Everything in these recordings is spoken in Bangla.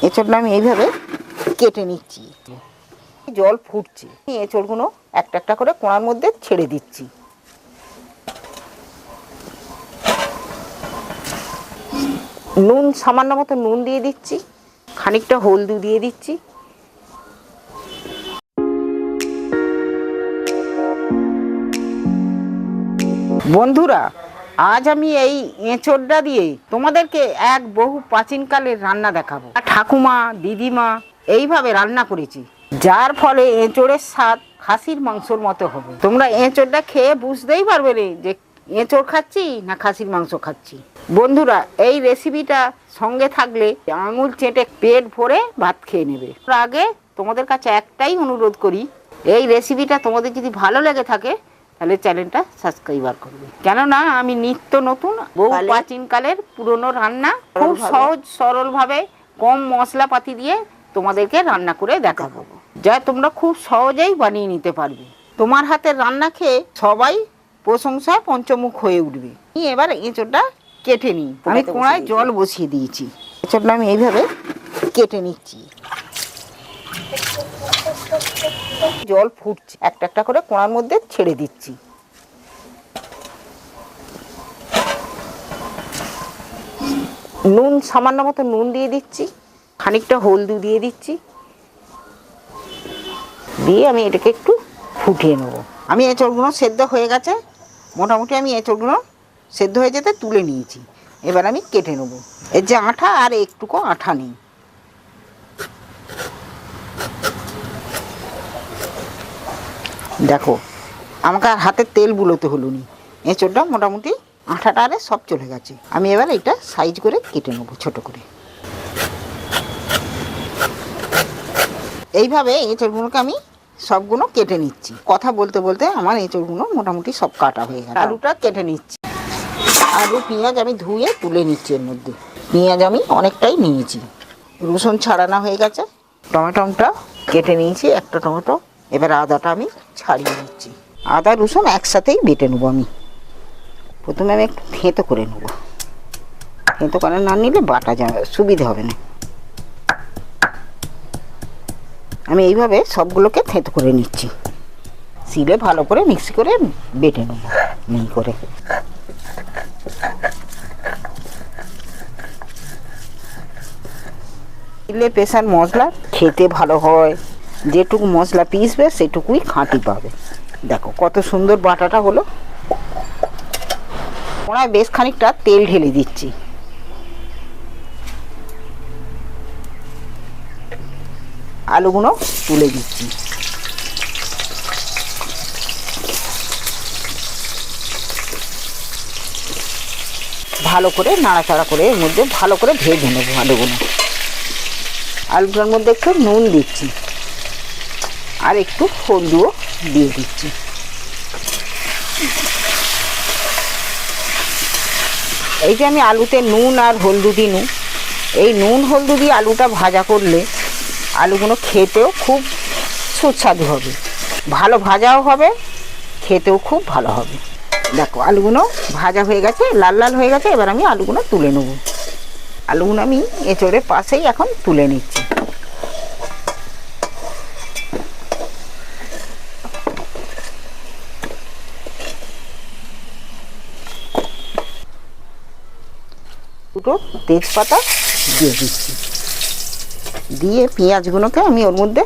এঁচড়টা আমি এইভাবে কেটে নিচ্ছি। জল ফুটছে, এঁচড়গুলো একটা একটা করে কোণার মধ্যে ছেড়ে দিচ্ছি। নুন, সামান্য মতো নুন দিয়ে দিচ্ছি, খানিকটা হলদি দিয়ে দিচ্ছি। বন্ধুরা, আজ আমি এই এঁচড়টা দিয়ে তোমাদেরকে এক বহু প্রাচীনকালের রান্না দেখাবো। ঠাকুমা, দিদিমা এইভাবে রান্না করেছি, যার ফলে এঁচড়ের স্বাদ খাসির মাংসর মতো হবে। তোমরা এঁচড়টা খেয়ে বুঝতেই পারবে না যে এঁচড় খাচ্ছি না খাসির মাংস খাচ্ছি। বন্ধুরা, এই রেসিপিটা সঙ্গে থাকলে আঙুল চেটে পেট ভরে ভাত খেয়ে নেবে। তার আগে তোমাদের কাছে একটাই অনুরোধ করি, এই রেসিপিটা তোমাদের যদি ভালো লেগে থাকে তাহলে চ্যানেলটা সাবস্ক্রাইবার করবে। কেননা আমি নিত্য নতুন বহু প্রাচীনকালের পুরনো রান্না খুব সহজ সরলভাবে কম মশলাপাতি দিয়ে তোমাদেরকে রান্না করে দেখাবো, যা তোমরা খুব সহজেই বানিয়ে নিতে পারবে। তোমার হাতের রান্না খেয়ে সবাই প্রশংসায় পঞ্চমুখ হয়ে উঠবে। এবার এঁচড়টা কেটে নিই। আমি কোড়ায় জল বসিয়ে দিয়েছি, এঁচড়টা আমি এইভাবে কেটে নিচ্ছি। জল ফুটছে, একটা একটা করে কোণার মধ্যে ছেড়ে দিচ্ছি। নুন, সামান্য মতো নুন দিয়ে দিচ্ছি, খানিকটা হলদি দিয়ে দিচ্ছি, দিয়ে আমি এটাকে একটু ফুটিয়ে নেবো। আমি এঁচড়গুলো সেদ্ধ হয়ে গেছে, মোটামুটি আমি এঁচড়গুলো সেদ্ধ হয়ে যেতে তুলে নিয়েছি। এবার আমি কেটে নেবো। এর যে আঠা আর একটুকু আঠা নেই। দেখো, আমাকে আর হাতে তেল বুলোতে হলো নি, এঁচড়টা মোটামুটি আঠাটা আরে সব চলে গেছে। আমি এবার এটা সাইজ করে কেটে নেবো ছোট করে। এইভাবে এঁচড়গুলোকে আমি সবগুলো কেটে নিচ্ছি। কথা বলতে বলতে আমার এঁচড়গুলো মোটামুটি সব কাটা হয়ে গেছে। আলুটা কেটে নিচ্ছি। আলু পেঁয়াজ আমি ধুয়ে তুলে নিচ্ছি। এর মধ্যে পেঁয়াজ আমি অনেকটাই নিয়েছি, রসুন ছাড়ানো হয়ে গেছে। টমেটোটা কেটে নিয়েছি, একটা টমেটো। এবার আদাটা আমি ছাড়িয়ে নিচ্ছি। আদা রসুন একসাথেই বেটে নেবো। আমি প্রথমে আমি একটু থেঁতো করে নেবো, থেঁতো করে না নিলে বাটা যাবে, সুবিধে হবে না। আমি এইভাবে সবগুলোকে থেঁতো করে নিচ্ছি। শিলে ভালো করে মিক্সি করে বেটে নেবো মিহি করে। শিলে পেশার মশলা খেতে ভালো হয়, যেটুকু মশলা পিসবে সেটুকুই খাঁটি পাবে। দেখো কত সুন্দর বাটাটা হলো। ওনায় বেশ খানিকটা তেল ঢেলে দিচ্ছি। আলুগুলো তুলে দিচ্ছি। ভালো করে নাড়াচাড়া করে এর মধ্যে ভালো করে ভেজে নেবো আলুগুলো। আলুটার মধ্যে একটু নুন দিচ্ছি আর একটু হলদিও দিয়ে দিচ্ছি। এই যে আমি আলুতে নুন আর হলদি দিই, এই নুন হলদি দিয়ে আলুটা ভাজা করলে আলুগুলো খেতেও খুব সুস্বাদু হবে, ভালো ভাজাও হবে, খেতেও খুব ভালো হবে। দেখো আলুগুলো ভাজা হয়ে গেছে, লাল লাল হয়ে গেছে। এবার আমি আলুগুলো তুলে নেব। আলুগুলো আমি এঁচড়ের পাশেই এখন তুলে নিচ্ছি। দুটো তেজপাতা দিয়ে দিচ্ছি, দিয়ে পেঁয়াজগুলোকে আমি ওর মধ্যে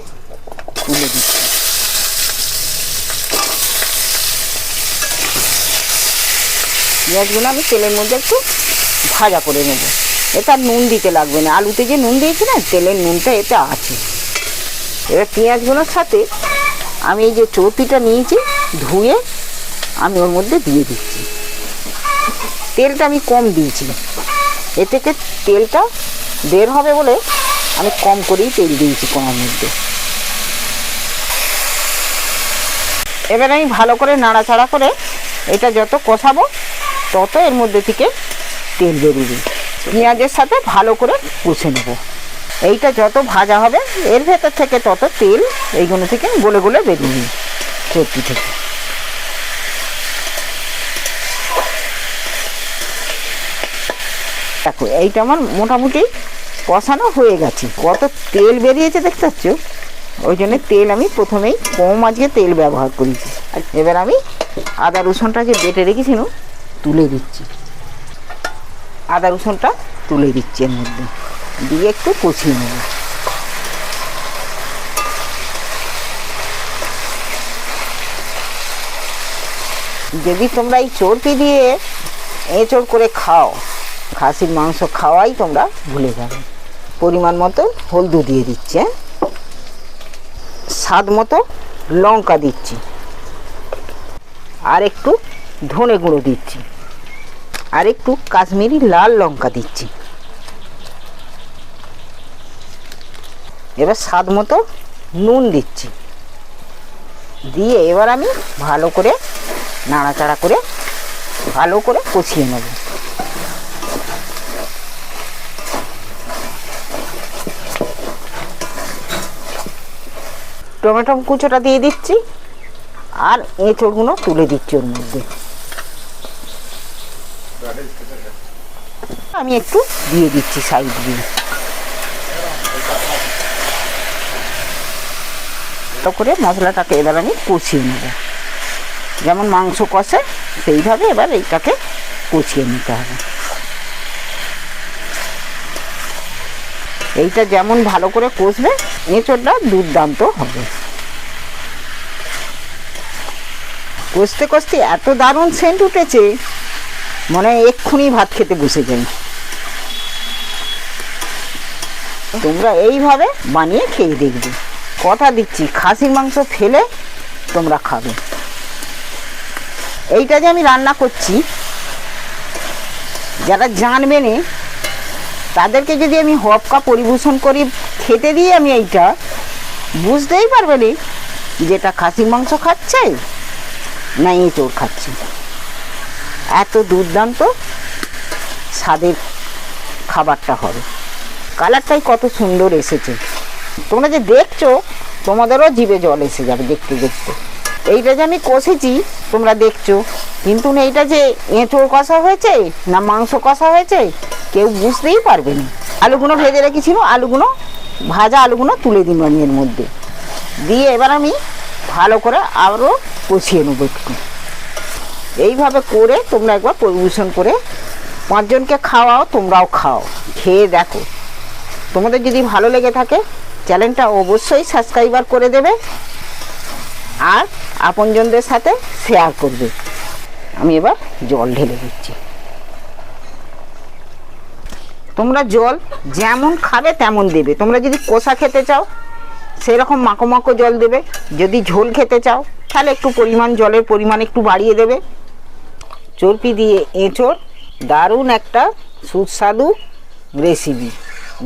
তুলে দিচ্ছি। পেঁয়াজগুলো আমি তেলের মধ্যে একটু ভাজা করে নেব। এটা নুন দিতে লাগবে না, আলুতে যে নুন দিয়েছি না, তেলের নুনটা এতে আছে। এবার পেঁয়াজগুলোর সাথে আমি এই যে চর্বিটা নিয়েছি ধুয়ে আমি ওর মধ্যে দিয়ে দিচ্ছি। তেলটা আমি কম দিয়েছি, এ থেকে তেলটা বের হবে বলে আমি কম করেই তেল দিয়েছি কোনার মধ্যে। এবার আমি ভালো করে নাড়াচাড়া করে এটা যত কষাবো তত এর মধ্যে থেকে তেল বেরোবে। পেঁয়াজের সাথে ভালো করে কষে নেব। এইটা যত ভাজা হবে এর ভেতর থেকে তত তেল এইগুলো থেকে গলে গলে বেরোবে চর্বি থেকে। দেখো এইটা আমার মোটামুটি কষানো হয়ে গেছে, কত তেল বেরিয়েছে দেখতে পাচ্ছ। ওই জন্য তেল আমি প্রথমেই কম আজকে তেল ব্যবহার করেছি। এবার আমি আদা রসুনটা যে বেটে রেখেছিলাম তুলে দিচ্ছি, আদা রসুনটা তুলে দিচ্ছি এর মধ্যে দিয়ে একটু কষিয়ে নেব। যদি তোমরা এই চর্বি দিয়ে এঁচড় করে খাও, খাসির মাংস খাওয়াই তোমরা ভুলে যাবে। পরিমাণ মতো হলুদ দিয়ে দিচ্ছি, স্বাদ মতো লঙ্কা দিচ্ছি, আর একটু ধনে গুঁড়ো দিচ্ছি, আর একটু কাশ্মীরি লাল লঙ্কা দিচ্ছি। এবার স্বাদ মতো নুন দিচ্ছি, দিয়ে এবার আমি ভালো করে নাড়াচাড়া করে ভালো করে কষিয়ে নেব। টমেটো কুচোটা দিয়ে দিচ্ছি, আর এঁচড়গুলো তুলে দিচ্ছি ওর মধ্যে। আমি একটু দিয়ে দিচ্ছি সাইড দিয়ে, করে মশলাটাকে এবার আমি কষিয়ে নেব। যেমন মাংস কষে সেইভাবে এবার এইটাকে কষিয়ে নিতে হবে। এইটা যেমন ভালো করে কষবে এঁচড়টা দুর্দান্ত হবে। কষতে কষতে এত দারুণ সেন্ট উঠেছে, মনে হয় এক্ষুনি ভাত খেতে বসে যাই। তোমরা এইভাবে বানিয়ে খেয়ে দেখবে, কথা দিচ্ছি খাসির মাংস ফেলে তোমরা খাবে। এইটা যে আমি রান্না করছি, যারা জানবে না তাদেরকে যদি আমি হপকা পরিবেশন করি খেতে দিই, আমি এইটা বুঝতেই পারবে না যেটা খাসির মাংস খাচ্ছে না এঁচড় খাচ্ছে। এত দুর্দান্ত স্বাদের খাবারটা হবে। কালারটাই কত সুন্দর এসেছে, তোমরা যে দেখছো তোমাদেরও জিভে জল এসে যাবে দেখতে দেখতে। এইটা যে আমি কষেছি তোমরা দেখছো, কিন্তু এইটা যে এঁচড় কষা হয়েছে না মাংস কষা হয়েছে কেউ বুঝতেই পারবে না। আলুগুলো ভেজে রেখেছিল, আলুগুলো ভাজা আলুগুলো তুলে দিন আমি এর মধ্যে দিয়ে এবার আমি ভালো করে আরও কষিয়ে নেবো একটু। এইভাবে করে তোমরা একবার পরিবেশন করে 5 জনকে খাওয়াও, তোমরাও খাও, খেয়ে দেখো। তোমাদের যদি ভালো লেগে থাকে চ্যানেলটা অবশ্যই সাবস্ক্রাইবার করে দেবে আর আপনজনদের সাথে শেয়ার করবে। আমি এবার জল ঢেলে দিচ্ছি। তোমরা জল যেমন খাবে তেমন দেবে। তোমরা যদি কষা খেতে চাও সেরকম মাখো মাখো জল দেবে, যদি ঝোল খেতে চাও তাহলে একটু জলের পরিমাণ একটু বাড়িয়ে দেবে। চর্বি দিয়ে এঁচড় দারুণ একটা সুস্বাদু রেসিপি,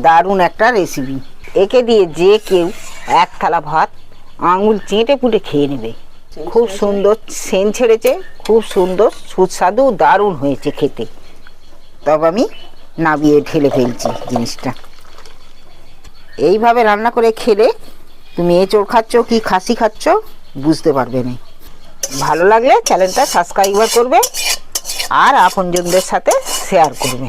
দারুণ একটা রেসিপি। একে দিয়ে যে কেউ এক থালা ভাত আঙুল চেটে পুটে খেয়ে নেবে। খুব সুন্দর সেন্ট ছেড়েছে, খুব সুন্দর সুস্বাদু দারুণ হয়েছে খেতে। তবে আমি নাবিয়ে ঢেলে ফেলছি জিনিসটা। এইভাবে রান্না করে খেলে তুমি এঁচড় খাচ্ছ কি খাসি খাচ্ছ বুঝতে পারবে না। ভালো লাগলে চ্যানেলটা সাবস্ক্রাইব করবে আর আপনজনদের সাথে শেয়ার করবে।